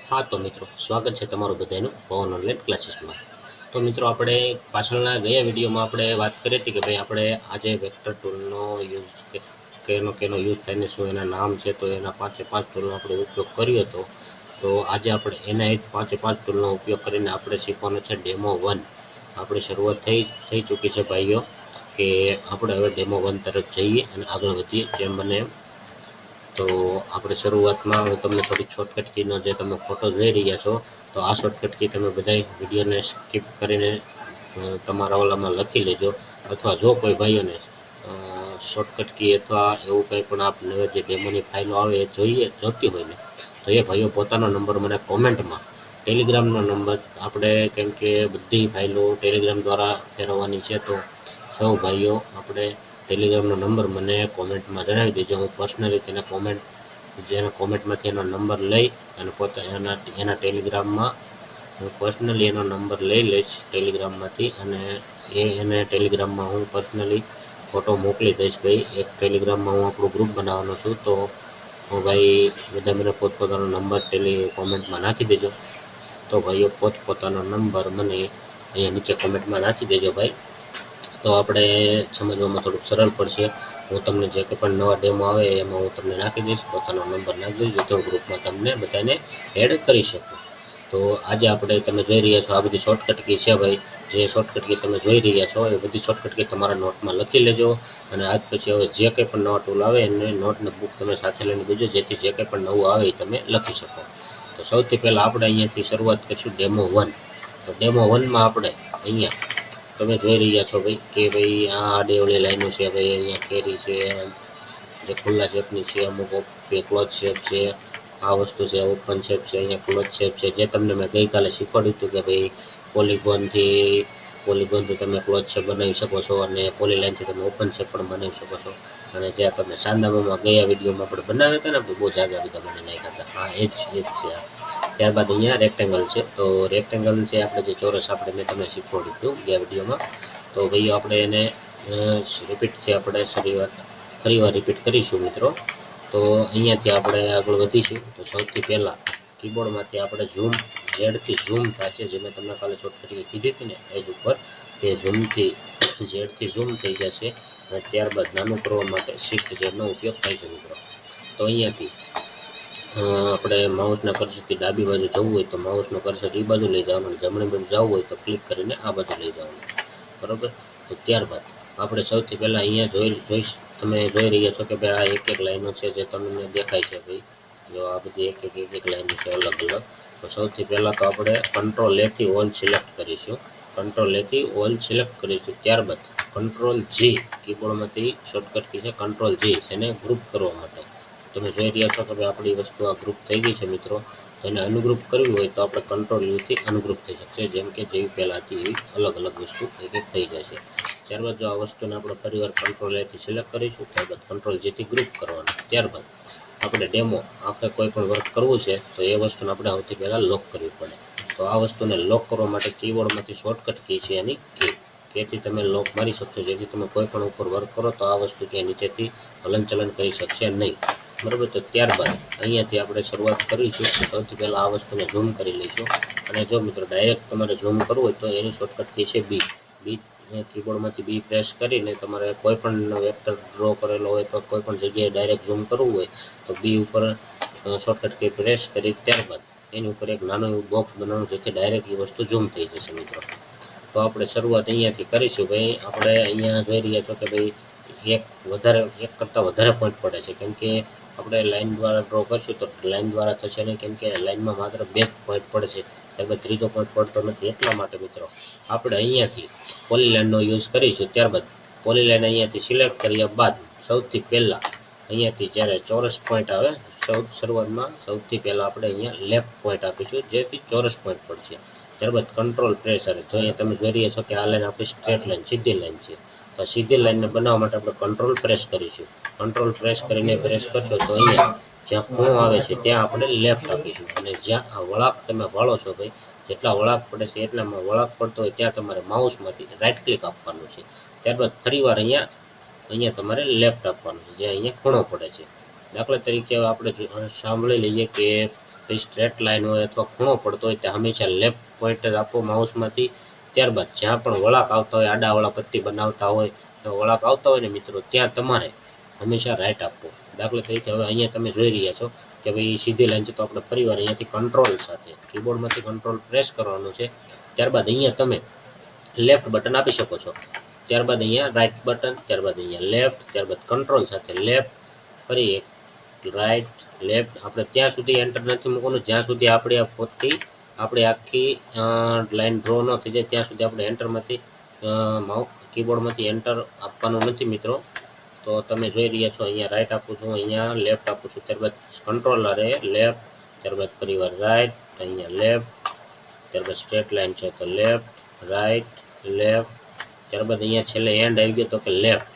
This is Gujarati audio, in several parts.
हाँ तो मित्रों स्वागत है तमारू बधाईनुं पवन ऑनलाइन क्लासेस में। तो मित्रों આપણે પાછળના ગયા વિડીયોમાં આપણે વાત કરી હતી કે ભાઈ આપણે આજે વેક્ટર ટૂલનો યુઝ કેનો યુઝ થાય ને શું એના નામ છે, તો એના 5 ટૂલનો આપણે ઉપયોગ કર્યો હતો। તો આજે આપણે એના જ 5 ટૂલનો ઉપયોગ કરીને આપણે શીખવાનો છે ડેમો 1। આપણી શરૂઆત થઈ ચૂકી છે ભાઈઓ, કે આપણે હવે ડેમો 1 તરફ જઈએ અને આગળ વધીએ જેમ બને એમ। तो આપણે શરૂઆતમાં હું તમને થોડી શોર્ટકટ કીનો જે તમે ફોટો જોઈ રહ્યા છો, તો આ શોર્ટકટ કી તમે બધાય વિડીયોને સ્કીપ કરીને તમારા ઓલામાં લખી લેજો, અથવા જો કોઈ ભાઈઓને શોર્ટકટ કી અથવા એવું કંઈ પણ આપને જે ડેમોની ફાઇલો આવે એ જોતી હોય ને, તો એ ભાઈઓ પોતાનો નંબર મને કોમેન્ટમાં ટેલિગ્રામનો નંબર આપણે કેમ કે બધી ફાઇલો ટેલિગ્રામ દ્વારા ફેરવવાની છે, તો સૌ ભાઈઓ આપણે ટેલિગ્રામનો નંબર મને કોમેન્ટમાં જણાવી દેજો। હું પર્સનલી તેને જેના કોમેન્ટમાંથી એનો નંબર લઈ અને પોતે એના ટેલિગ્રામમાં હું પર્સનલી એનો નંબર લઈ લઈશ ટેલિગ્રામમાંથી, અને એને ટેલિગ્રામમાં હું પર્સનલી ફોટો મોકલી દઈશ। ભાઈ એક ટેલિગ્રામમાં હું આપણું ગ્રુપ બનાવવાનો છું, તો હું ભાઈ બધા મને પોતપોતાનો નંબર કોમેન્ટમાં નાખી દેજો। તો ભાઈઓ પોતપોતાનો નંબર મને અહીંયા નીચે કોમેન્ટમાં નાખી દેજો ભાઈ, તો આપણે સમજવામાં થોડુંક સરળ પડશે। હું તમને જે કંઈ પણ નવા ડેમો આવે એમાં હું તમને નાખી દઈશ, પોતાનો નંબર નાખી દઈશ જેથી હું ગ્રુપમાં તમને બધાને એડ કરી શકું। તો આજે આપણે તમે જોઈ રહ્યા છો આ બધી શોર્ટકટ કી છે ભાઈ, જે શોર્ટકટ કી તમે જોઈ રહ્યા છો એ બધી શોર્ટકટ કી તમારા નોટમાં લખી લેજો, અને આજ પછી હવે જે કંઈ પણ નવા ટૂલ આવે એને નોટને બુક તમે સાથે લઈને બેસજો, જેથી જે કંઈ પણ નવું આવે એ તમે લખી શકો। તો સૌથી પહેલાં આપણે અહીંયાથી શરૂઆત કરીશું ડેમો 1। તો ડેમો 1માં આપણે અહીંયા તમે જોઈ રહ્યા છો ભાઈ કે ભાઈ આ આડેવળી લાઈનો છે ભાઈ, અહીંયા કેરી છે જે ખુલ્લા શેપની છે, અમુક ક્લોઝ શેપ છે, આ વસ્તુ છે ઓપન શેપ છે, અહીંયા ક્લોઝ શેપ છે, જે તમને મેં ગઈકાલે શીખવાડ્યું હતું કે ભાઈ પોલીગોનથી તમે ક્લોઝ શેપ બનાવી શકો છો, અને પોલીલાઇનથી તમે ઓપન શેપ પણ બનાવી શકો છો। અને જ્યાં તમે સાંદામામાં ગયા વિડીયોમાં આપણે બનાવ્યા હતા ને, બહુ જાજા બધા બની નાખ્યા હતા, હા એ જ છે। ત્યારબાદ અહીંયા રેક્ટેંગલ છે, તો રેક્ટેંગલ છે આપણે જે ચોરસ આપણે મેં તમને શીખવાડ્યું હતું ગયા વિડીયોમાં। તો ભાઈઓ આપણે એને રિપીટથી આપણે ફરીવાર રિપીટ કરીશું મિત્રો। તો અહીંયાથી આપણે આગળ વધીશું। તો સૌથી પહેલાં કીબોર્ડમાંથી આપણે ઝૂમ ઝેડથી ઝૂમ થશે, જે મેં તમને કાલે શોર્ટકટ કીધી હતી ને એજ ઉપર, તે ઝૂમથી ઝેડથી ઝૂમ થઈ જશે, અને ત્યારબાદ નાનું કરવા માટે શિફ્ટ ઝેડનો ઉપયોગ થાય છે મિત્રો। તો અહીંયાથી આપણે માઉસના કર્સરથી ડાબી બાજુ જવું હોય તો માઉસનો કર્સર એ બાજુ લઈ જવાનું, જમણી બાજુ જવું હોય તો ક્લિક કરીને આ બાજુ લઈ જવાનું, બરાબર। તો ત્યારબાદ આપણે સૌથી પહેલાં અહીંયા તમે જોઈ રહ્યા છો કે ભાઈ આ એક લાઈનો છે જે તમને દેખાય છે ભાઈ, જો આ બધી એક લાઈનો છે અલગ અલગ। તો સૌથી પહેલાં તો આપણે કંટ્રોલ એથી ઓલ સિલેક્ટ કરીશું, કંટ્રોલ એથી ઓલ સિલેક્ટ કરીશું। ત્યારબાદ કંટ્રોલ જી કીબોર્ડમાંથી શોર્ટકટ કી છે, કંટ્રોલ જી એને ગ્રુપ કરવા માટે તમે જોઈ રહ્યા છો કે ભાઈ આપણી વસ્તુ આ ગ્રુપ થઈ ગઈ છે મિત્રો। તો એને અનુગ્રુપ કરવી હોય તો આપણે કંટ્રોલ યુથી અનુગ્રુપ થઈ શકશે, જેમ કે જેવી પહેલાં હતી એવી અલગ અલગ વસ્તુ એક થઈ જશે। ત્યારબાદ જો આ વસ્તુને આપણે ફરીવાર કંટ્રોલ એથી સિલેક્ટ કરીશું, ત્યારબાદ કંટ્રોલ જેથી ગ્રુપ કરવાનું। ત્યારબાદ આપણે ડેમો આપણે કોઈ પણ વર્ક કરવું છે તો એ વસ્તુને આપણે સૌથી પહેલાં લોક કરવી પડે। તો આ વસ્તુને લોક કરવા માટે કીબોર્ડમાંથી શોર્ટકટ કી છે એની કેથી તમે લોક મારી શકશો, જેથી તમે કોઈ પણ ઉપર વર્ક કરો તો આ વસ્તુ ક્યાંય નીચેથી હલનચલન કરી શકશે નહીં, બરાબર। તો ત્યારબાદ અહીંયાથી આપણે શરૂઆત કરીશું। સૌથી પહેલાં આ વસ્તુને ઝૂમ કરી લઈશું, અને જો મિત્રો ડાયરેક્ટ તમારે ઝૂમ કરવું હોય તો એની શોર્ટકટ કી છે બી કીબોર્ડમાંથી બી પ્રેસ કરીને તમારે કોઈ પણ વેક્ટર ડ્રો કરેલો હોય તો કોઈ પણ જગ્યાએ ડાયરેક્ટ ઝૂમ કરવું હોય તો બી ઉપર શોર્ટકટ કી પ્રેસ કરી ત્યારબાદ એની ઉપર એક નાનું એવું બોક્સ બનાવવાનું, જેથી ડાયરેક્ટ એ વસ્તુ ઝૂમ થઈ જશે મિત્રો। તો આપણે શરૂઆત અહીંયાથી કરીશું ભાઈ। આપણે અહીંયા જોઈ રહ્યા છો કે ભાઈ એક કરતાં વધારે પોઈન્ટ પડે છે, કેમ કે આપણે લાઇન દ્વારા ડ્રો કરીશું તો લાઇન દ્વારા થશે નહીં, કેમ કે લાઇનમાં માત્ર 2 પોઈન્ટ પડે છે, ત્યારબાદ ત્રીજો પોઈન્ટ પડતો નથી। એટલા માટે મિત્રો આપણે અહીંયાથી પોલીલાઇનનો યુઝ કરીશું। ત્યારબાદ પોલીલાઇન અહીંયાથી સિલેક્ટ કર્યા બાદ સૌથી પહેલાં અહીંયાથી જ્યારે ચોરસ પોઈન્ટ આવે શરૂઆતમાં સૌથી પહેલાં આપણે અહીંયા લેફ્ટ પોઈન્ટ આપીશું, જેથી ચોરસ પોઈન્ટ પડશે। ત્યારબાદ કંટ્રોલ પ્રેસર, જો અહીંયા તમે જોઈ રહ્યા છો કે આ લાઈન આપણી સ્ટ્રેટ લાઈન સીધી લાઈન છે, તો સીધી લાઈનને બનાવવા માટે આપણે કંટ્રોલ પ્રેસ કરીશું। કંટ્રોલ પ્રેસ કરીને પ્રેસ કરશો તો અહીંયા જ્યાં ખૂણો આવે છે ત્યાં આપણે લેફ્ટ આપીશું, અને જ્યાં આ વળાંક તમે વાળો છો ભાઈ, જેટલા વળાંક પડે છે એટલામાં વળાંક પડતો હોય ત્યાં તમારે માઉસમાંથી રાઈટ ક્લિક આપવાનું છે। ત્યારબાદ ફરીવાર અહીંયા તમારે લેફ્ટ આપવાનું છે, જે અહીંયા ખૂણો પડે છે। દાખલા તરીકે આપણે સાંભળી લઈએ કે તો એ સ્ટ્રેટ લાઇન હોય અથવા ખૂણો પડતો હોય ત્યાં હંમેશા લેફ્ટ પોઈન્ટ જ આપો માઉસમાંથી. ત્યારબાદ જ્યાં પણ વળાંક આવતા હોય, આડાવાળા પટ્ટી બનાવતા હોય તો વળાંક આવતા હોય ને મિત્રો, ત્યાં તમારે હંમેશા રાઈટ આપવો. દાખલા તરીકે હવે અહીંયા તમે જોઈ રહ્યા છો કે ભાઈ સીધી લાઈન છે, તો આપણે ફરીવાર અહીંયાથી કંટ્રોલ સાથે કીબોર્ડમાંથી કંટ્રોલ પ્રેસ કરવાનું છે. ત્યારબાદ અહીંયા તમે લેફ્ટ બટન આપી શકો છો. ત્યારબાદ અહીંયા રાઈટ બટન, ત્યારબાદ અહીંયા લેફ્ટ, ત્યારબાદ કંટ્રોલ સાથે લેફ્ટ, ફરી એક રાઈટ લેફ્ટ. આપણે ત્યાં સુધી એન્ટર નથી મૂકવાનું જ્યાં સુધી આપણી આ પોતી આપણી આખી લાઈન ડ્રો ન થઈ જાય ત્યાં સુધી આપણે એન્ટરમાંથી કીબોર્ડમાંથી એન્ટર આપવાનું નથી મિત્રો. તો તમે જોઈ રહ્યા છો અહીંયા રાઈટ આપું છું, અહીંયા લેફ્ટ આપું છું, ત્યારબાદ કંટ્રોલરે લેફ્ટ, ત્યારબાદ ફરીવાર રાઈટ, અહીંયા લેફ્ટ, ત્યારબાદ સ્ટ્રેટ લાઈન છે તો લેફ્ટ રાઈટ લેફ્ટ, ત્યારબાદ અહીંયા છેલ્લે એન્ડ આવી ગયો તો કે લેફ્ટ.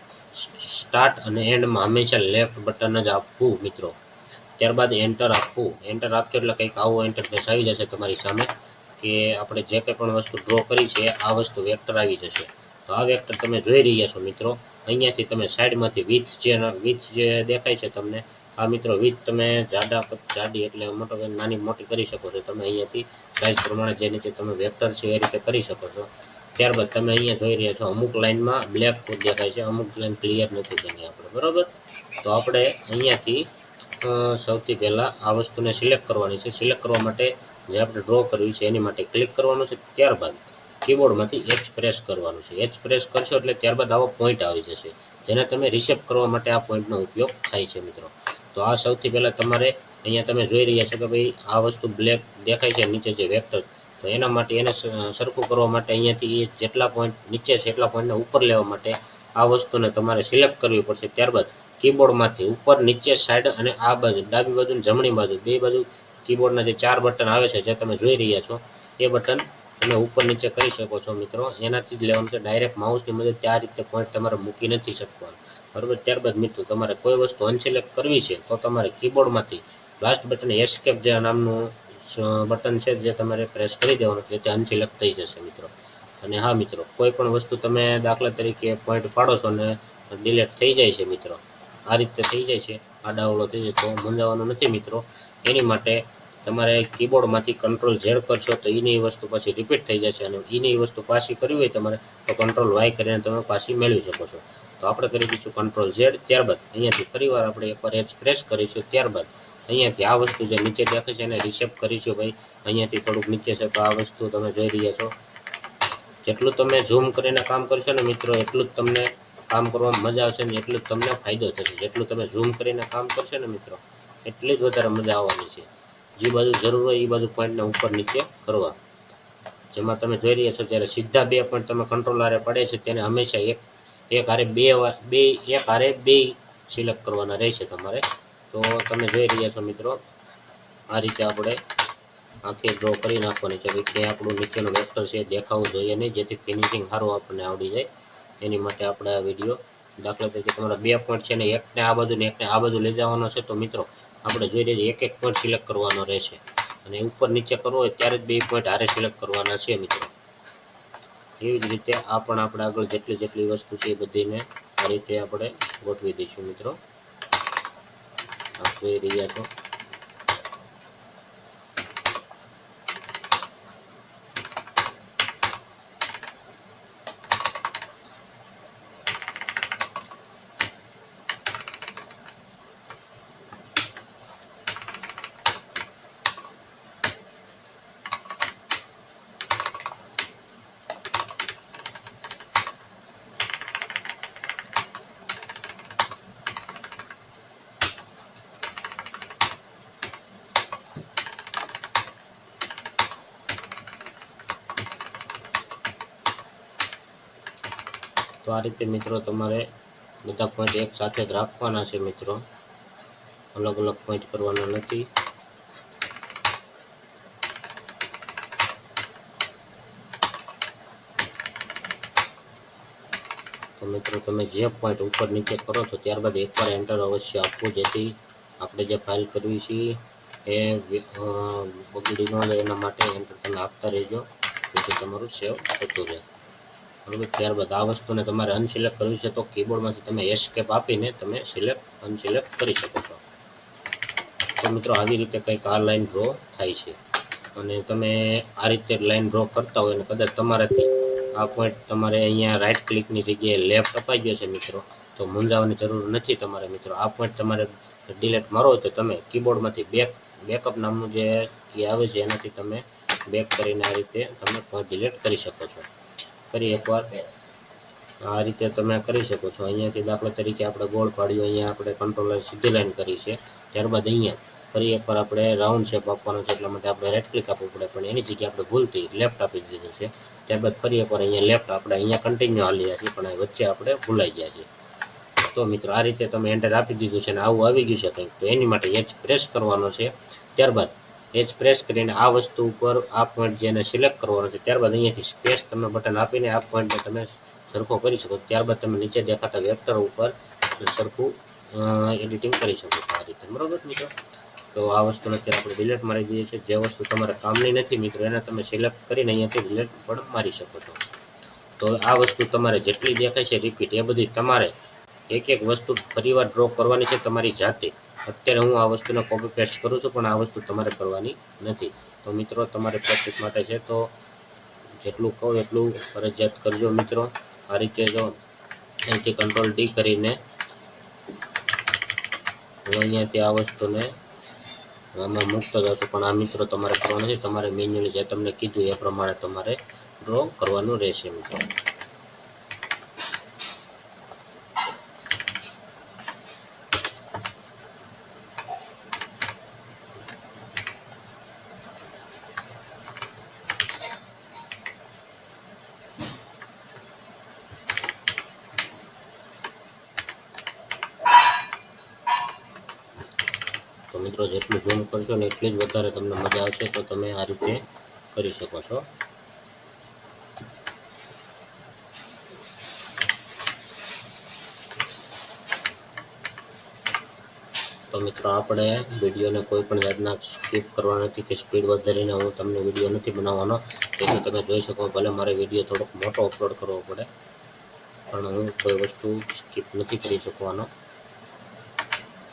સ્ટાર્ટ અને એન્ડમાં હંમેશા લેફ્ટ બટન જ આપવું મિત્રો. ત્યારબાદ એન્ટર આપવું. એન્ટર આપશો એટલે કંઈક આવું ઇન્ટરફેસ આવી જશે તમારી સામે કે આપણે જે કંઈ પણ વસ્તુ ડ્રો કરી છે આ વસ્તુ વેક્ટર આવી જશે. તો આ વેક્ટર તમે જોઈ રહ્યા છો મિત્રો. અહીંયાથી તમે સાઈડમાંથી વિથ જે દેખાય છે તમને, આ મિત્રો વિથ તમે જાડી એટલે નાની મોટી કરી શકો છો. તમે અહીંયાથી સાઈઝ પ્રમાણે જે નીચે તમે વેક્ટર છે એ રીતે કરી શકો છો. ત્યારબાદ તમે અહીંયા જોઈ રહ્યા છો અમુક લાઇનમાં બ્લેક દેખાય છે, અમુક લાઇન ક્લિયર નથી બની આપણે, બરાબર. તો આપણે અહીંયાથી સૌથી પહેલાં આ વસ્તુને સિલેક્ટ કરવાની છે. સિલેક્ટ કરવા માટે જે આપણે ડ્રો કરવી છે એની માટે ક્લિક કરવાનું છે. ત્યારબાદ કીબોર્ડમાંથી H પ્રેસ કરવાનું છે. H પ્રેસ કરશો એટલે ત્યારબાદ આવો પોઈન્ટ આવી જશે, જેને તમે રિસેપ કરવા માટે આ પોઈન્ટનો ઉપયોગ થાય છે મિત્રો. તો આ સૌથી પહેલાં તમારે અહીંયા તમે જોઈ રહ્યા છો કે ભાઈ આ વસ્તુ બ્લેક દેખાય છે નીચે જે વેક્ટર, તો એના માટે એને સરખું કરવા માટે અહીંયાથી જેટલા પોઈન્ટ નીચે છે એટલા પોઈન્ટને ઉપર લેવા માટે આ વસ્તુને તમારે સિલેક્ટ કરવી પડશે. ત્યારબાદ કીબોર્ડમાંથી ઉપર નીચે સાઈડ અને આ બાજુ ડાબી બાજુ અને જમણી બાજુ બે બાજુ કીબોર્ડના જે 4 બટન આવે છે જે તમે જોઈ રહ્યા છો એ બટન તમે ઉપર નીચે કરી શકો છો મિત્રો. એનાથી જ લેવાનું છે, ડાયરેક્ટ માઉસની મદદથી આ રીતે પોઈન્ટ તમારે મૂકી નથી શકવાનું, બરાબર. ત્યારબાદ મિત્રો તમારે કોઈ વસ્તુ અનસિલેક્ટ કરવી છે તો તમારે કીબોર્ડમાંથી લાસ્ટ બટન એસ્કેપ જે નામનું બટન છે જે તમારે પ્રેસ કરી દેવાનું છે, તે અનસિલેક્ટ થઈ જશે મિત્રો. અને હા મિત્રો, કોઈ પણ વસ્તુ તમે દાખલા તરીકે પોઈન્ટ પાડો છો અને ડિલીટ થઈ જાય છે મિત્રો, આ રીતે થઈ જાય છે, આડાવડો થઈ જાય તો મૂંઝાવાનું નથી મિત્રો. એની માટે તમારે કીબોર્ડમાંથી કંટ્રોલ ઝેડ કરશો તો એની વસ્તુ પાછી રિપીટ થઈ જશે, અને એની વસ્તુ પાછી કરવી હોય તમારે તો કંટ્રોલ વાય કરીને તમે પાછી મેળવી શકો છો. તો આપણે કરી દઈશું કંટ્રોલ ઝેડ. ત્યારબાદ અહીંયાથી ફરીવાર આપણે એકવાર H પ્રેસ કરીશું. ત્યારબાદ અહીંયાથી આ વસ્તુ જે નીચે દેખાય છે એને રિસેપ કરીશું. ભાઈ અહીંયાથી થોડુંક નીચે છે તો આ વસ્તુ તમે જોઈ રહ્યા છો. જેટલું તમે ઝૂમ કરીને કામ કરશો ને મિત્રો એટલું જ તમને કામ કરવામાં મજા આવશે ને એટલું જ તમને ફાયદો થશે. જેટલું તમે ઝૂમ કરીને કામ કરશો ને મિત્રો એટલી જ વધારે મજા આવવાની છે. જે બાજુ જરૂર હોય એ બાજુ પોઈન્ટને ઉપર નીચે કરવા. જેમાં તમે જોઈ રહ્યા છો ત્યારે સીધા 2 પોઈન્ટ તમે કંટ્રોલ આરે પડે છે તેને હંમેશા એક હારે બે સિલેક્ટ કરવાના રહેશે તમારે. તો તમે જોઈ રહ્યા છો મિત્રો આ રીતે આપણે આખી ડ્રો કરી નાખવાની છે. કે આપણું નીચેનું વેક્ટર છે દેખાવું જોઈએ નહીં, જેથી ફિનિશિંગ સારું આપણને આવડી જાય. એની માટે આપણે આ વિડીયો દાખલા તરીકે તમારા 2 પોઈન્ટ છે ને એકને આ બાજુ ને એકને આ બાજુ લઈ જવાનો છે, તો મિત્રો આપણે જોઈ રહ્યા એક એક પોઈન્ટ સિલેક્ટ કરવાનો રહેશે, અને ઉપર નીચે કરવો હોય ત્યારે જ 2 પોઈન્ટ હારે સિલેક્ટ કરવાના છે મિત્રો. એવી જ રીતે આ પણ આપણે આગળ જેટલી વસ્તુ છે એ બધીને આ રીતે આપણે ગોઠવી દઈશું મિત્રો. આપ જોઈ રહ્યા છો. તો આ રીતે મિત્રો તમારે બધા પોઈન્ટ એક સાથે જ રાખવાના છે મિત્રો, અલગ અલગ પોઈન્ટ કરવાના નથી. તો મિત્રો તમે જે પોઈન્ટ ઉપર નીચે કરો છો ત્યારબાદ એકવાર એન્ટર અવશ્ય આપવું, જેથી આપણે જે ફાઇલ કરવી છે એ બગડી ન જાય એના માટે એન્ટર તમે આપતા રહેજો, જેથી તમારું સેવ થતું રહે, બરાબર. ત્યારબાદ આ વસ્તુને તમારે અનસિલેક્ટ કરવી છે તો કીબોર્ડમાંથી તમે એસ્કેપ આપીને તમે અનસિલેક્ટ કરી શકો છો. તો મિત્રો આવી રીતે કંઈક આ લાઈન ડ્રો થાય છે અને તમે આ રીતે લાઈન ડ્રો કરતા હોય અને કદાચ તમારાથી આ પોઈન્ટ તમારે અહીંયા રાઈટ ક્લિકની જગ્યાએ લેફ્ટ અપાઈ ગયો છે મિત્રો, તો મૂંઝાવાની જરૂર નથી તમારે મિત્રો. આ પોઈન્ટ તમારે ડિલીટ મારો હોય તો તમે કીબોર્ડમાંથી બેકઅપ નામનું જે કી આવે છે એનાથી તમે બેક કરીને આ રીતે તમે પોઈન્ટ ડિલીટ કરી શકો છો. ફરી એકવાર આ રીતે તમે કરી શકો છો. અહીંયાથી દાખલા તરીકે આપણે ગોળ પાડ્યું, અહીંયા આપણે કંટ્રોલર સીધી લાઈન કરી છે. ત્યારબાદ અહીંયા ફરી એકવાર આપણે રાઉન્ડ શેપ આપવાનો છે, એટલા માટે આપણે રાઈટ ક્લિક આપવું પડે, પણ એની જગ્યાએ આપણે ભૂલથી લેફ્ટ આપી દીધું છે. ત્યારબાદ ફરી એકવાર અહીંયા લેફ્ટ આપણે અહીંયા કન્ટિન્યુ હાલી છીએ, પણ વચ્ચે આપણે ભૂલાઈ ગયા છીએ. તો મિત્રો આ રીતે તમે એન્ટર આપી દીધું છે અને આવું આવી ગયું છે કંઈક, તો એની માટે એચ પ્રેસ કરવાનો છે. ત્યારબાદ એચ પ્રેસ કરીને આ વસ્તુ ઉપર આ પોઈન્ટ જેને સિલેક્ટ કરવાનો છે, ત્યારબાદ અહીંયાથી સ્પેસ તમે બટન આપીને આ પોઈન્ટને તમે સરખો કરી શકો. ત્યારબાદ તમે નીચે દેખાતા વેક્ટર ઉપર સરખું એડિટિંગ કરી શકો છો આ રીતે, બરાબર મિત્રો. તો આ વસ્તુને અત્યારે આપણે ડિલીટ મારી દઈએ છીએ. જે વસ્તુ તમારે કામની નથી મિત્રો એને તમે સિલેક્ટ કરીને અહીંયાથી ડિલીટ પણ મારી શકો છો. તો આ વસ્તુ તમારે જેટલી દેખાય છે રિપીટ, એ બધી તમારે એક એક વસ્તુ ફરીવાર ડ્રો કરવાની છે તમારી જાતે. અત્યારે હું આ વસ્તુને કોપી પેસ્ટ કરું છું, પણ આ વસ્તુ તમારે કરવાની નથી. તો મિત્રો તમારે પ્રેક્ટિસ માટે છે, તો જેટલું કહું એટલું ફરજિયાત કરજો મિત્રો. આ રીતે જો અહીંથી કંટ્રોલ ડી કરીને હું અહીંયાથી આ વસ્તુને આમાં મુક્ત જાઉં છું, પણ આ મિત્રો તમારે કરવાનું છે. તમારે મેન્યુઅલી જે તમને કીધું એ પ્રમાણે તમારે ડ્રો કરવાનું રહેશે મિત્રો. તો મિત્રો જેટલું ઝૂમ કરશો ને એટલી જ વધારે તમને મજા આવશે. તો તમે આ રીતે કરી શકો છો. તો મિત્રો આપણે વિડીયોને કોઈ પણ જાતના સ્કીપ કરવા નથી કે સ્પીડ વધારીને હું તમને વિડીયો નથી બનાવવાનો, જેથી તમે જોઈ શકો. ભલે મારે વિડીયો થોડોક મોટો અપલોડ કરવો પડે, પણ હું કોઈ વસ્તુ સ્કીપ નથી કરી શકવાનો,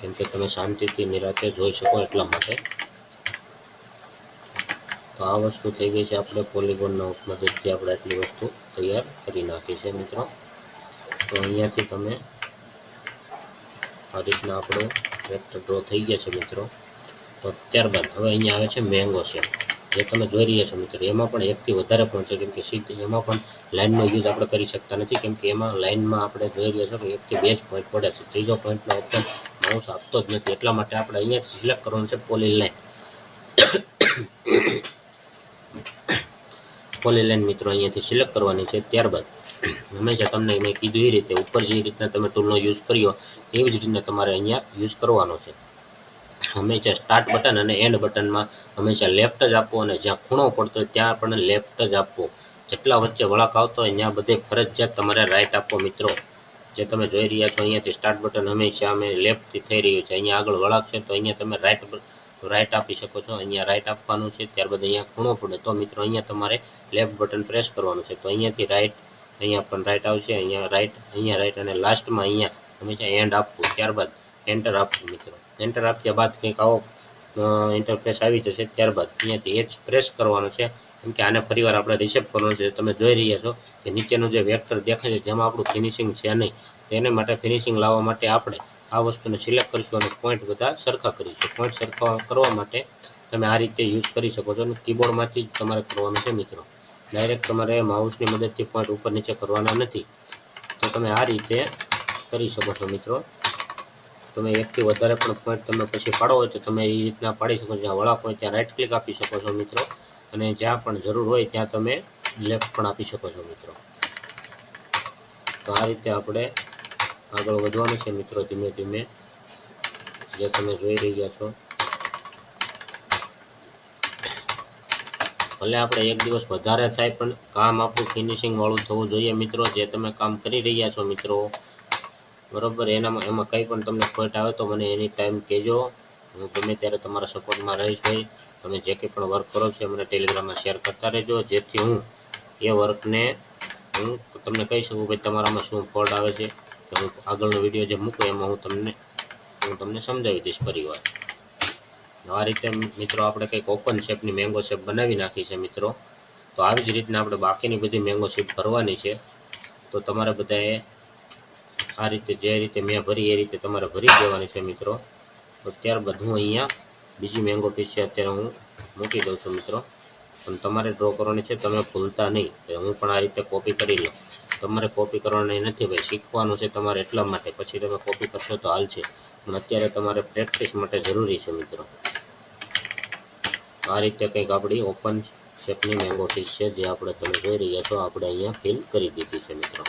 કેમ કે તમે શાંતિથી નિરાતે જોઈ શકો એટલા માટે. તો આ વસ્તુ થઈ ગઈ છે આપણે પોલિગોનના મદદથી આપણે આટલી વસ્તુ તૈયાર કરી નાખી છે મિત્રો. તો અહીંયાથી તમે આ રીતના આપણો વેક્ટર ડ્રો થઈ ગયા છે મિત્રો. તો ત્યારબાદ હવે અહીંયા આવે છે મેંગો શેપ, જે તમે જોઈ રહ્યા છો મિત્રો. એમાં પણ એકથી વધારે પણ છે, કેમ કે સીધી એમાં પણ લાઇનનો યુઝ આપણે કરી શકતા નથી, કેમ કે એમાં લાઇનમાં આપણે જોઈ રહ્યા છો કે 1 થી 2 જ પોઈન્ટ પડે છે. ત્રીજો પોઈન્ટનો ઓપ્શન માઉસ આપતો જ નથી, એટલા માટે આપણે અહીંયા સિલેક્ટ કરવાનું છે પોલીલાઇન. પોલીલાઇન મિત્રો અહીંયાથી સિલેક્ટ કરવાની છે. ત્યારબાદ હંમેશા તમને મેં કીધું એ રીતે ઉપર જે રીતના તમે ટૂલનો યુઝ કર્યો એવી જ રીતના તમારે અહીંયા યુઝ કરવાનો છે. હંમેશા સ્ટાર્ટ બટન અને એન્ડ બટનમાં હંમેશા લેફ્ટ જ આપવો, અને જ્યાં ખૂણો પડતો હોય ત્યાં પણ લેફ્ટ જ આપવો. જેટલા વચ્ચે વળાંક આવતો હોય ત્યાં બધે ફરજિયાત તમારે રાઈટ આપવો મિત્રો. જે તમે જોઈ રહ્યા છો અહીંયાથી સ્ટાર્ટ બટન હંમેશા અમે લેફ્ટથી થઈ રહ્યું છે. અહીંયા આગળ વળાંક છે તો અહીંયા તમે રાઈટ આપી શકો છો. અહીંયા રાઈટ આપવાનું છે. ત્યારબાદ અહીંયા ખૂણો પડે તો મિત્રો અહીંયા તમારે લેફ્ટ બટન પ્રેસ કરવાનું છે. તો અહીંયાથી રાઈટ, અહીંયા પણ રાઈટ આવશે, અહીંયા રાઈટ અને લાસ્ટમાં અહીંયા હંમેશા એન્ડ આપવું. ત્યારબાદ એન્ટર આપવું મિત્રો. એન્ટર આપ્યા બાદ કંઈક આવો ઇન્ટરફેસ આવી જશે. ત્યારબાદ અહીંયાથી એચ પ્રેસ કરવાનો છે, કેમ કે આને ફરીવાર આપણે રિસેપ કરવાનું છે. તમે જોઈ રહ્યા છો કે નીચેનું જે વેક્ટર દેખાય છે જેમાં આપણું ફિનિશિંગ છે નહીં, તો એને માટે ફિનિશિંગ લાવવા માટે આપણે આ વસ્તુને સિલેક્ટ કરીશું અને પોઈન્ટ બધા સરખા કરીશું. પોઈન્ટ સરખા કરવા માટે તમે આ રીતે યુઝ કરી શકો છો, અને કીબોર્ડમાંથી જ તમારે કરવાનું છે મિત્રો. ડાયરેક્ટ તમારે માઉસની મદદથી પોઈન્ટ ઉપર નીચે કરવાના નથી. તો તમે આ રીતે કરી શકો છો મિત્રો. તમે એકથી વધારે પણ પોઈન્ટ તમે પછી પાડો હોય તો તમે એ રીતના પાડી શકો છો. જ્યાં વળાંક હોય ત્યાં રાઈટ ક્લિક આપી શકો છો મિત્રો, અને જ્યાં પણ જરૂર હોય ત્યાં તમે લેફ્ટ પણ આપી શકો છો મિત્રો. તો આ રીતે આપણે આગળ વધવાનું છે મિત્રો ધીમે ધીમે, જે તમે જોઈ રહ્યા છો. ભલે આપણે એક દિવસ વધારે થાય પણ કામ આપણું ફિનિશિંગ વાળું થવું જોઈએ મિત્રો. જે તમે કામ કરી રહ્યા છો મિત્રો, બરાબર, એમાં કંઈ પણ તમને પોઈન્ટ આવે તો મને એની ટાઈમ કહેજો. હું ગમે ત્યારે તમારા સપોર્ટમાં રહીશ ભાઈ. તમે જે કંઈ પણ વર્ક કરો છો મને ટેલિગ્રામમાં શેર કરતા રહેજો, જેથી હું એ વર્કને હું તમને કહી શકું ભાઈ તમારામાં શું ફોલ્ટ આવે છે, કે હું આગળનો વિડીયો જે મૂકું એમાં હું તમને સમજાવી દઈશ ફરીવાર. આ રીતે મિત્રો આપણે કંઈક ઓપન શેપની મેંગો શેપ બનાવી નાખી છે મિત્રો. તો આવી જ રીતના આપણે બાકીની બધી મેંગો શેપ ભરવાની છે. તો તમારે બધાએ આ રીતે જે રીતે મેં ભરી એ રીતે તમારે ભરી દેવાની છે મિત્રો. તો ત્યારબાદ હું અહીંયા બીજી મેંગો પીસ છે અત્યારે હું મૂકી દઉં છું મિત્રો. પણ તમારે ડ્રો કરવાની છે, તમે ભૂલતા નહીં કે હું પણ આ રીતે કોપી કરી લઉં. તમારે કોપી કરવાની નથી ભાઈ, શીખવાનું છે તમારે, એટલા માટે. પછી તમે કોપી કરશો તો હાલશે, પણ અત્યારે તમારે પ્રેક્ટિસ માટે જરૂરી છે મિત્રો. આ રીતે કંઈક આપણી ઓપન શેપની મેંગો ફિશ છે, જે આપણે તમે જોઈ રહ્યા છો આપણે અહીંયા ફિલ કરી દીધી છે મિત્રો.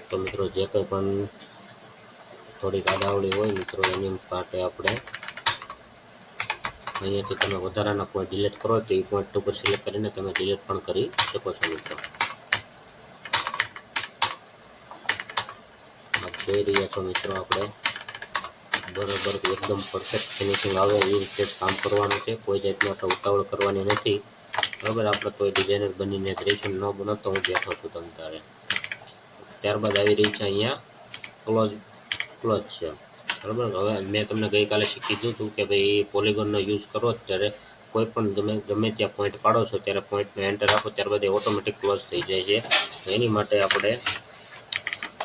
તો મિત્રો જે કંઈ પણ થોડીક આડાવડી હોય મિત્રો એની માટે આપણે અહીંયાથી તમે વધારાના પોઈન્ટ ડિલીટ કરો તો એ પોઈન્ટ ઉપર સિલેક્ટ કરીને તમે ડિલીટ પણ કરી શકો છો મિત્રો. આપ જોઈ રહ્યા છો મિત્રો આપણે બરાબર એકદમ પરફેક્ટ ફિનિશિંગ આવે એ રીતે જ કામ કરવાનું છે. કોઈ જાતની આપણે ઉતાવળ કરવાની નથી બરાબર. આપણે કોઈ ડિઝાઇનર બનીને જ રહીશું, ન બનો તો હું બેઠો છું તમ તારે. ત્યારબાદ આવી રહી છે અહીંયા ક્લોઝ છે બરાબર. હવે મેં તમને ગઈકાલે શીખી દીધું હતું કે ભાઈ પોલિગોનનો યુઝ કરો ત્યારે કોઈ પણ ગમે ત્યાં પોઈન્ટ પાડો છો ત્યારે પોઈન્ટને એન્ટર આપો ત્યારબાદ એ ઓટોમેટિક ક્લોઝ થઈ જાય છે. એની માટે આપણે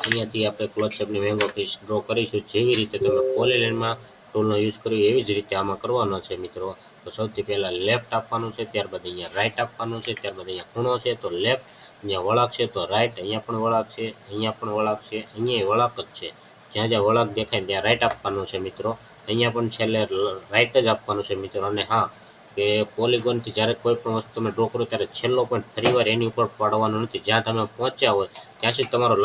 અહીંયાથી આપણે ક્લોઝ શેપની મેંગો ફિશ ડ્રો કરીશું. જેવી રીતે તમે પોલીલાઇનમાં ટૂલનો યુઝ કર્યો એવી જ રીતે આમાં કરવાનો છે મિત્રો. તો સૌથી પહેલાં લેફ્ટ આપવાનું છે, ત્યારબાદ અહીંયા રાઈટ આપવાનું છે, ત્યારબાદ અહીંયા ખૂણો છે તો લેફ્ટ, અહીંયા વળાંક છે તો રાઈટ, અહીંયા પણ વળાંક છે, અહીંયા પણ વળાંક છે, અહીંયા વળાંક જ છે. જ્યાં જ્યાં વળાંક દેખાય ત્યાં રાઈટ આપવાનું છે મિત્રો. અહીંયા પણ છેલ્લે રાઈટ જ આપવાનું છે મિત્રો. અને હા, કે પોલિગોનથી જ્યારે કોઈ પણ વસ્તુ તમે ડ્રો કરો ત્યારે છેલ્લો પોઈન્ટ ફરીવાર એની ઉપર પાડવાનો નથી. જ્યાં તમે પહોંચ્યા હોય ત્યાંથી તમારો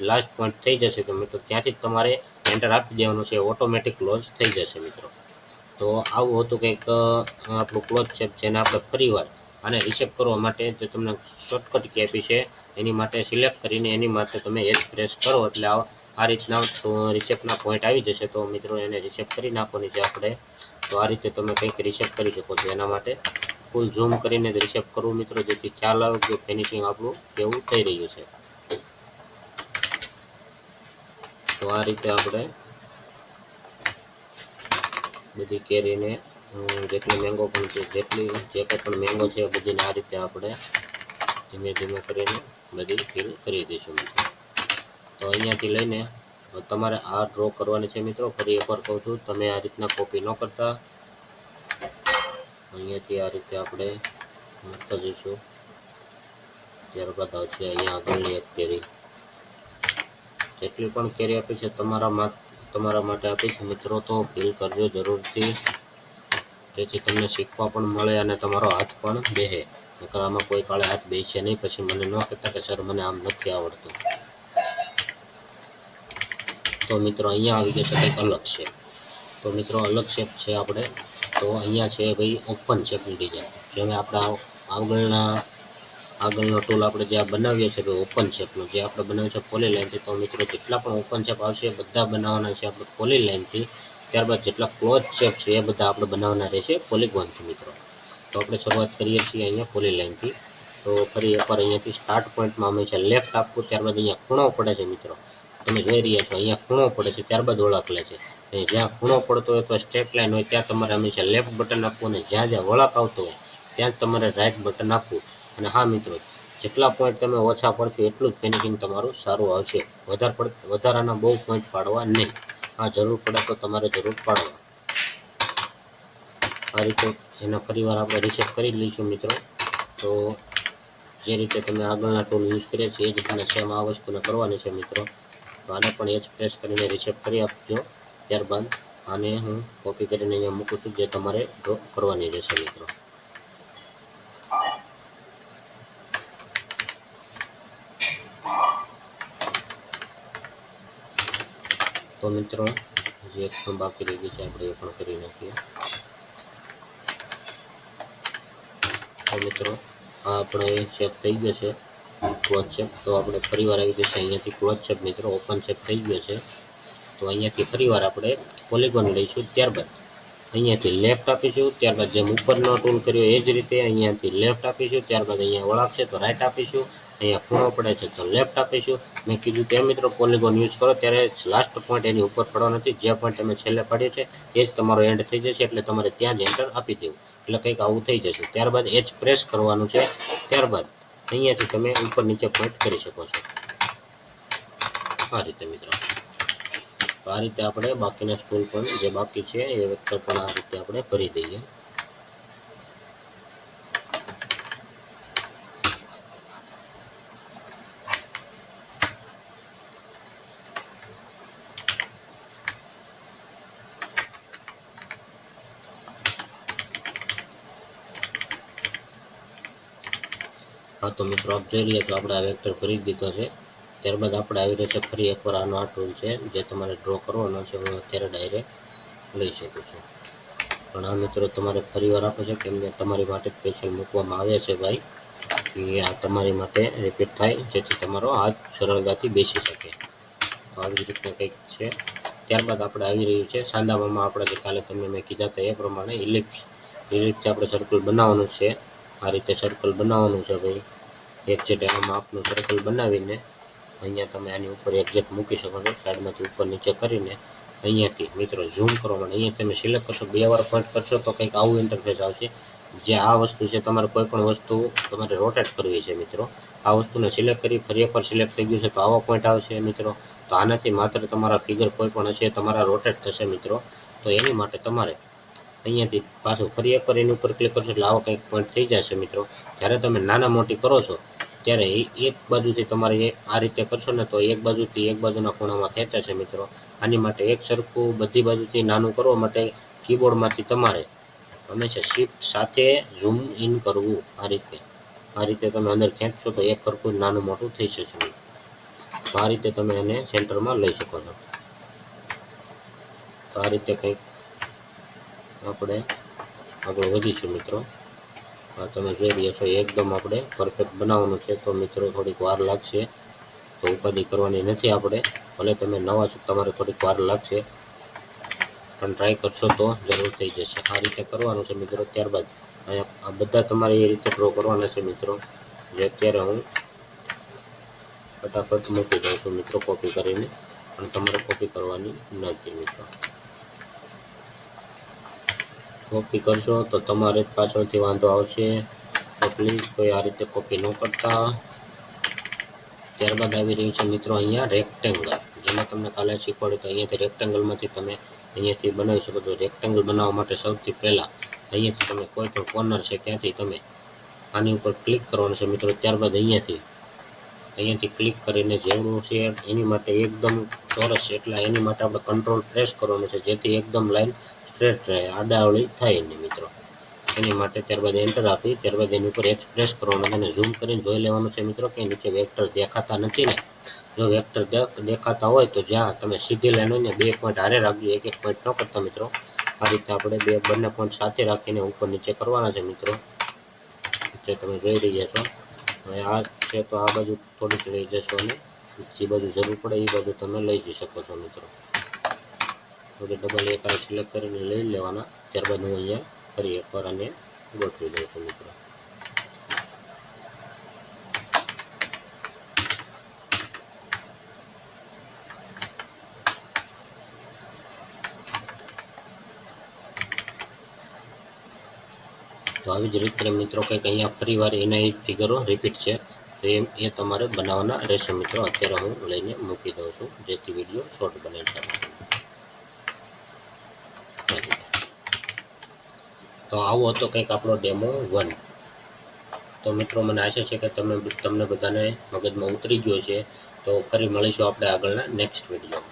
લાસ્ટ પોઈન્ટ થઈ જશે તો મિત્રો ત્યાંથી જ તમારે એન્ટર આપી દેવાનું છે, ઓટોમેટિક ક્લોઝ થઈ જશે મિત્રો. તો આવું હતું કંઈક આપણું ક્લોઝ શેપ, જેને આપણે ફરીવાર આને રિશેપ કરવા માટે જે તમને શોર્ટકટ કી આપી છે એની માટે સિલેક્ટ કરીને એની માટે તમે એચ પ્રેસ કરો એટલે આ રીતના રિશેપના પોઈન્ટ આવી જશે. તો મિત્રો એને રિશેપ કરી નાખવાની છે આપણે. તો આ રીતે તમે કંઈક રિશેપ કરી શકો છો. એના માટે ફૂલ ઝૂમ કરીને જ રિશેપ કરવું મિત્રો, જેથી ખ્યાલ આવે કે ફિનિશિંગ આપણું કેવું થઈ રહ્યું છે. તો આ રીતે આપણે બધી કેરીને જેટલી મેંગો પણ છે, જે કંઈ પણ મેંગો છે બધીને આ રીતે આપણે ધીમે ધીમે કરીને બધી ફિલ કરી દઈશું મિત્રો. તો અહીંયાથી લઈને તમારે આ ડ્રો કરવાની છે મિત્રો. ફરી એકવાર કહું છું, તમે આ રીતના કોપી ન કરતા. અહીંયાથી આ રીતે આપણે મૂકતા જઈશું. ત્યારબાદ આવશે અહીંયા આગળની એક કેરી. જેટલી પણ કેરી આપી છે તમારા માટે આપી છે મિત્રો, તો ફિલ કરજો જરૂરથી, જેથી તમને શીખવા પણ મળે અને તમારો હાથ પણ બેસે. નકર આમાં કોઈ કાળે હાથ બેસે નહીં, પછી મને ન કહેતા કે સર મને આમ નથી આવડતું. તો મિત્રો અહીંયા આવી ગયો છે કંઈક અલગ શેપ. તો મિત્રો અલગ શેપ છે આપણે. તો અહીંયા છે ભાઈ ઓપન શેપની ડિઝાઇન. જેને આપણે આગળનો ટૂલ આપણે જે બનાવીએ છીએ ભાઈ ઓપન શેપનો, જે આપણે બનાવ્યું છે પોલીલાઇનથી. તો મિત્રો જેટલા પણ ઓપન શેપ આવશે બધા બનાવવાના છે આપણે પોલીલાઇનથી. ત્યારબાદ જેટલા ક્લોઝ શેપ છે એ બધા આપણે બનાવવાના રહેશે પોલિગોનથી મિત્રો. તો આપણે શરૂઆત કરીએ છીએ અહીંયા પોલીલાઇનથી. તો ફરી એકવાર અહીંયાથી સ્ટાર્ટ પોઈન્ટમાં હંમેશા લેફ્ટ આપવું, ત્યારબાદ અહીંયા ખૂણો પડે છે મિત્રો. તમે જોઈ રહ્યા છો અહીંયા ખૂણો પડે છે, ત્યારબાદ વળાંક લે છે. જ્યાં ખૂણો પડતો હોય તો સ્ટ્રેટ લાઇન હોય ત્યાં તમારે હંમેશા લેફ્ટ બટન આપવું, અને જ્યાં જ્યાં વળાંક આવતો હોય ત્યાં જ તમારે રાઈટ બટન આપવું. અને હા મિત્રો, જેટલા પોઈન્ટ તમે ઓછા પડશો એટલું જ ફિનિશિંગ તમારું સારું આવશે. વધારાના બહુ પોઈન્ટ પાડવા નહીં. હા, જરૂર પડે તો તમારે જરૂર પાડવા. આ રીતે એના ફરીવાર આપણે રિસેટ કરી લઈશું મિત્રો. તો જે રીતે તમે આગળના ટૂલ યુઝ કરીએ છીએ એ જ રીતના સેમ આ વસ્તુને કરવાની છે મિત્રો. તો આને પણ એચ પ્રેસ કરીને રિસેટ કરી આપજો. ત્યારબાદ આને હું કોપી કરીને અહીંયા મૂકું છું, જે તમારે ડ્રો કરવાની રહેશે મિત્રો. તો મિત્રો જે એક પણ બાકી રહી ગઈ છે આપણે એ પણ કરી નાખીએ. તો મિત્રો આ આપણે શેપ થઈ ગયો છે ક્લોઝ શેપ. તો આપણે ફરીવાર આવી જશે અહીંયાથી ક્લોઝ શેપ મિત્રો, ઓપન શેપ થઈ ગયો છે. તો અહીંયાથી ફરીવાર આપણે પોલિગોન લઈશું, ત્યારબાદ અહીંયાથી લેફ્ટ આપીશું, ત્યારબાદ જેમ ઉપરનો ટૂલ કર્યો એ જ રીતે અહીંયાથી લેફ્ટ આપીશું, ત્યારબાદ અહીંયા વળાંક છે તો રાઈટ આપીશું, અહીંયા ખૂણો પડે છે તો લેફ્ટ આપીશું. મેં કીધું તે મિત્રો પોલિગોન યુઝ કરો ત્યારે લાસ્ટ પોઈન્ટ એની ઉપર પડવાનો નથી, જે પોઈન્ટ તમે છેલ્લે પાડ્યો છે એ જ તમારો એન્ડ થઈ જશે, એટલે તમારે ત્યાં જ એન્ટર આપી દેવું, એટલે કંઈક આવું થઈ જશે. ત્યારબાદ H પ્રેસ કરવાનું છે. ત્યારબાદ અહીંયાથી તમે ઉપર નીચે પોઈન્ટ કરી શકો છો આ રીતે મિત્રો. તો આ રીતે આપણે બાકીના સ્ટૂલ પણ જે બાકી છે એ વેક્ટર પણ આ રીતે આપણે ભરી દઈએ. હા તો મિત્રો આપ જોઈ રહ્યા છો આપણે આ વેક્ટર ભરી દીધો છે. ત્યારબાદ આપણે આવી રહ્યો છે ફરી એકવાર આનો આ ટૂલ છે જે તમારે ડ્રો કરવાનો છે. હું અત્યારે ડાયરેક્ટ લઈ શકું છું, પણ આ મિત્રો તમારે ફરીવાર આપે છે કેમ કે તમારી માટે સ્પેશિયલ મૂકવામાં આવે છે ભાઈ, કે આ તમારી માટે રિપીટ થાય જેથી તમારો હાથ સરળતાથી બેસી શકે. તો આવી રીતના કંઈક છે. ત્યારબાદ આપણે આવી રહ્યું છે સાંદામાં આપણે જે કાલે તમને મેં કીધા હતા એ પ્રમાણે ઇલિપ્સથી આપણે સર્કલ બનાવવાનું છે. આ રીતે સર્કલ બનાવવાનું છે ભાઈ. એક્ઝેક્ટ એમાં આપનું સર્કલ બનાવીને અહીંયા તમે આની ઉપર એક્ઝેક્ટ મૂકી શકો છો. સાઈડમાંથી ઉપર નીચે કરીને અહીંયાથી મિત્રો ઝૂમ કરવા માટે અહીંયા તમે સિલેક્ટ કરશો, 2 વાર પોઈન્ટ કરશો તો કંઈક આવું ઇન્ટરફેસ આવશે. જે આ વસ્તુ છે તમારે કોઈ પણ વસ્તુ તમારે રોટેટ કરવી છે મિત્રો. આ વસ્તુને સિલેક્ટ કરી ફરી એકવાર સિલેક્ટ થઈ ગયું છે તો આવો પોઈન્ટ આવશે મિત્રો. તો આનાથી માત્ર તમારા ફિગર કોઈ પણ હશે તમારા રોટેટ થશે મિત્રો. તો એની માટે તમારે અહીંયાથી પાછું ફરી એકવાર એની ઉપર ક્લિક કરશો એટલે આવો કંઈક પોઈન્ટ થઈ જશે મિત્રો. જ્યારે તમે નાના મોટી કરો છો ત્યારે એક બાજુથી તમારે આ રીતે કરશો ને તો એક બાજુથી એક બાજુના ખૂણામાં ખેંચાશે મિત્રો. આની માટે એક સરખું બધી બાજુથી નાનું કરવા માટે કીબોર્ડમાંથી તમારે હંમેશા શિફ્ટ સાથે ઝૂમ ઇન કરવું. આ રીતે તમે અંદર ખેંચશો તો એક સરખું નાનું મોટું થઈ જશે. તો આ રીતે તમે એને સેન્ટરમાં લઈ શકો છો. તો આ રીતે કંઈક આપણે આગળ વધીશું મિત્રો. આ તમે જોઈ રહ્યા છો એકદમ આપણે પરફેક્ટ બનાવવાનું છે. તો મિત્રો થોડીક વાર લાગશે તો ઉપાધિ કરવાની નથી આપણે. ભલે તમે નવા છો તમારે થોડીક વાર લાગશે પણ ટ્રાય કરશો તો જરૂર થઈ જશે. આ રીતે કરવાનું છે મિત્રો. ત્યારબાદ આ બધા તમારે એ રીતે ડ્રો કરવાના છે મિત્રો. જે અત્યારે હું ફટાફટ મૂકી દઉં છું મિત્રો કોપી કરીને, પણ તમારે કોપી કરવાની નથી મિત્રો. કોપી કરશો તો તમારે પાછળથી વાંધો આવશે, તો પ્લીઝ કોઈ આ રીતે કોપી ન કરતા. ત્યારબાદ આવી રહ્યું છે મિત્રો અહીંયા રેક્ટેંગલ, જેમાં તમને કાલે શીખવાડ્યું તો અહીંયાથી રેક્ટેંગલમાંથી તમે અહીંયાથી બનાવી શકો છો. રેક્ટેંગલ બનાવવા માટે સૌથી પહેલાં અહીંયાથી તમે કોઈ પણ કોર્નર છે ત્યાંથી તમે આની ઉપર ક્લિક કરવાનું છે મિત્રો. ત્યારબાદ અહીંયાથી ક્લિક કરીને જેવડું છે એની માટે એકદમ ચોરસ છે એટલે એની માટે આપણે કંટ્રોલ પ્રેસ કરવાનું છે જેથી એકદમ લાઈન સ્ટ્રેટ રહે, આડાઅવળી થાય નહીં મિત્રો. એની માટે ત્યારબાદ એન્ટર આપી ત્યારબાદ એની ઉપર H પ્રેસ કરવાનું અને ઝૂમ કરીને જોઈ લેવાનું છે મિત્રો કે નીચે વેક્ટર દેખાતા નથી ને. જો વેક્ટર દેખાતા હોય તો જ્યાં તમે સીધી લાઈન હોય ને 2 પોઈન્ટ હારે રાખજો, એક પોઈન્ટ ન કરતા મિત્રો. આ રીતે આપણે બંને પોઈન્ટ સાથે રાખીને ઉપર નીચે કરવાના છે મિત્રો. જે તમે જોઈ રહ્યા છો. હવે આ છે તો આ બાજુ થોડીક લઈ જશો અને જે બાજુ જરૂર પડે એ બાજુ તમે લઈ જઈ શકો છો મિત્રો. થોડી ડબલ એક આ સિલેક્ટ કરીને લઈ લેવાના. ત્યારબાદ હું અહીંયા ફરી એકવાર આને ગોઠવી દઉં છું મિત્રો. તો આવી જ રીતે મિત્રો કંઈક અહીંયા ફરીવાર એના ફિગરો રિપીટ છે તો એ તમારે બનાવવાના રહેશે મિત્રો. અત્યારે હું લઈને મૂકી દઉં છું જેથી વિડીયો શોર્ટ બને છે. તો આવો હતો કંઈક આપણો ડેમો 1. તો મિત્રો મને આશા છે કે તમને બધાને મગજમાં ઉતરી ગયો છે. તો ફરી મળીશું આપણે આગળના નેક્સ્ટ વિડીયો.